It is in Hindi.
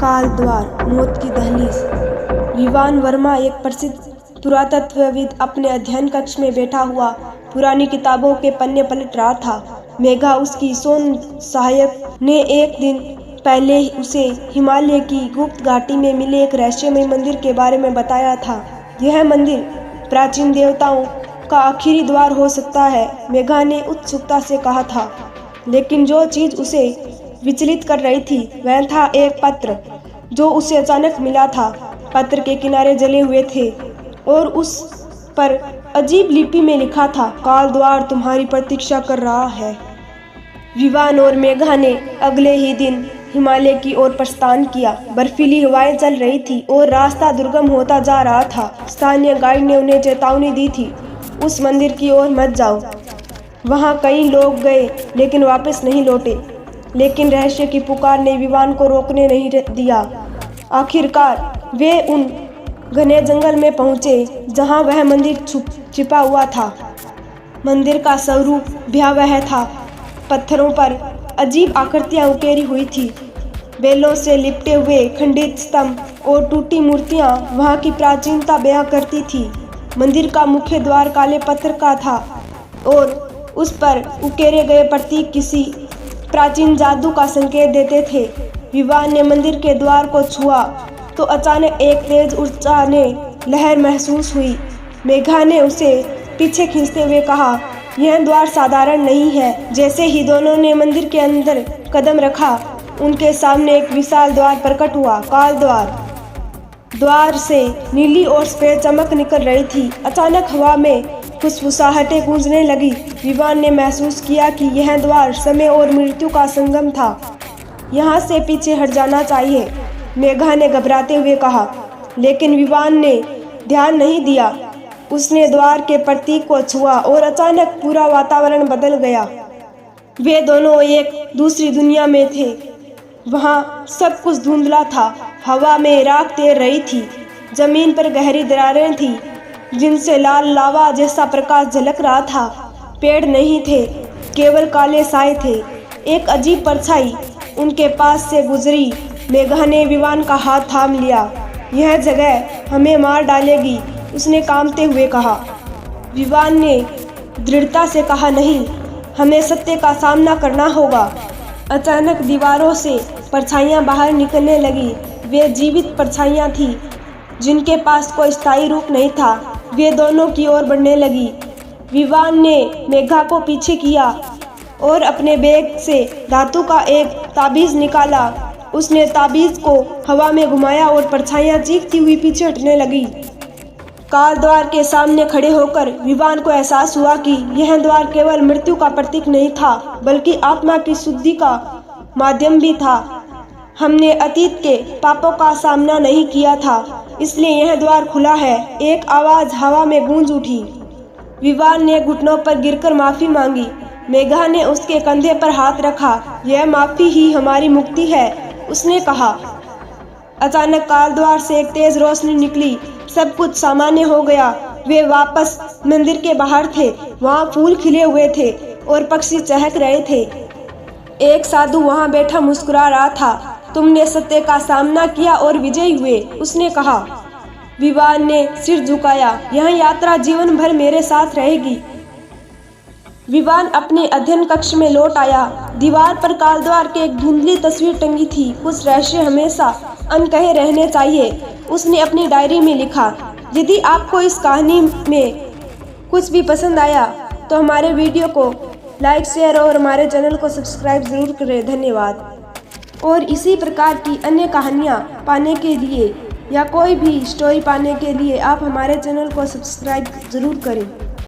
काल द्वार, मौत की दहलीज। विवान वर्मा एक प्रसिद्ध पुरातत्वविद अपने अध्ययन कक्ष में बैठा हुआ पुरानी किताबों के पन्ने पलट रहा था। मेघा, उसकी सौन सहायक, ने एक दिन पहले उसे हिमालय की गुप्त घाटी में मिले एक रहस्यमय मंदिर के बारे में बताया था। यह मंदिर प्राचीन देवताओं का आखिरी द्वार हो सकता है, मेघा ने उत्सुकता से कहा था। लेकिन जो चीज उसे विचलित कर रही थी वह था एक पत्र जो उसे अचानक मिला था। पत्र के किनारे जले हुए थे और उस पर अजीब लिपि में लिखा था, काल द्वार तुम्हारी प्रतीक्षा कर रहा है। विवान और मेघा ने अगले ही दिन हिमालय की ओर प्रस्थान किया। बर्फीली हवाएं चल रही थी और रास्ता दुर्गम होता जा रहा था। स्थानीय गाइड ने उन्हें चेतावनी दी थी, उस मंदिर की ओर मत जाओ। वहां कई लोग गए लेकिन वापस नहीं लौटे। लेकिन रहस्य की पुकार ने विवान को रोकने नहीं दिया। आखिरकार वे उन घने जंगल में पहुंचे जहां वह मंदिर छिपा हुआ था। मंदिर का स्वरूप भयावह था। पत्थरों पर अजीब आकृतियां उकेरी हुई थी। बेलों से लिपटे हुए खंडित स्तंभ और टूटी मूर्तियां वहां की प्राचीनता बयां करती थी। मंदिर का मुख्य द्वार काले पत्थर का था और उस पर उकेरे गए प्रतीक किसी प्राचीन जादू का संकेत देते थे। विवान ने मंदिर के द्वार को छुआ तो अचानक एक तेज ऊर्जा ने लहर महसूस हुई। मेघा ने उसे पीछे खींचते हुए कहा, यह द्वार साधारण नहीं है। जैसे ही दोनों ने मंदिर के अंदर कदम रखा, उनके सामने एक विशाल द्वार प्रकट हुआ, काल द्वार। द्वार से नीली और सफेद चमक निकल रही थी। अचानक हवा में फुसफुसाहटें गूंजने लगी। विवान ने महसूस किया कि यह द्वार समय और मृत्यु का संगम था। यहाँ से पीछे हट जाना चाहिए, मेघा ने घबराते हुए कहा। लेकिन विवान ने ध्यान नहीं दिया। उसने द्वार के प्रतीक को छुआ और अचानक पूरा वातावरण बदल गया। वे दोनों एक दूसरी दुनिया में थे। वहाँ सब कुछ धुंधला था। हवा में राख तैर रही थी। जमीन पर गहरी दरारें थीं जिनसे लाल लावा जैसा प्रकाश झलक रहा था। पेड़ नहीं थे, केवल काले साए थे। एक अजीब परछाई उनके पास से गुजरी। मेघा ने विवान का हाथ थाम लिया। यह जगह हमें मार डालेगी, उसने कांपते हुए कहा। विवान ने दृढ़ता से कहा, नहीं, हमें सत्य का सामना करना होगा। अचानक दीवारों से परछाइयां बाहर निकलने लगी। वे जीवित परछाइयां थीं जिनके पास कोई स्थायी रूप नहीं था। वे दोनों की ओर बढ़ने लगी। विवान ने मेघा को पीछे किया और अपने बैग से धातु का एक ताबीज निकाला। उसने ताबीज को हवा में घुमाया और परछाइयां चीखती हुई पीछे हटने लगी। काल द्वार के सामने खड़े होकर विवान को एहसास हुआ कि यह द्वार केवल मृत्यु का प्रतीक नहीं था, बल्कि आत्मा की शुद्धि का माध्यम भी था। हमने अतीत के पापों का सामना नहीं किया था, इसलिए यह द्वार खुला है। एक आवाज हवा में गूंज उठी। विवान ने घुटनों पर गिरकर माफी मांगी। मेघा ने उसके कंधे पर हाथ रखा। यह माफी ही हमारी मुक्ति है, उसने कहा। अचानक काल द्वार से एक तेज रोशनी निकली। सब कुछ सामान्य हो गया। वे वापस मंदिर के बाहर थे। वहाँ फूल खिले हुए थे और पक्षी चहक रहे थे। एक साधु वहाँ बैठा मुस्कुरा रहा था। तुमने सत्य का सामना किया और विजयी हुए, उसने कहा। विवान ने सिर झुकाया। यह यात्रा जीवन भर मेरे साथ रहेगी। विवान अपने अध्ययन कक्ष में लौट आया। दीवार पर काल द्वार की एक धुंधली तस्वीर टंगी थी। कुछ रहस्य हमेशा अनकहे रहने चाहिए, उसने अपनी डायरी में लिखा। यदि आपको इस कहानी में कुछ भी पसंद आया तो हमारे वीडियो को लाइक, शेयर और हमारे चैनल को सब्सक्राइब जरूर करें। धन्यवाद। और इसी प्रकार की अन्य कहानियाँ पाने के लिए या कोई भी स्टोरी पाने के लिए आप हमारे चैनल को सब्सक्राइब जरूर करें।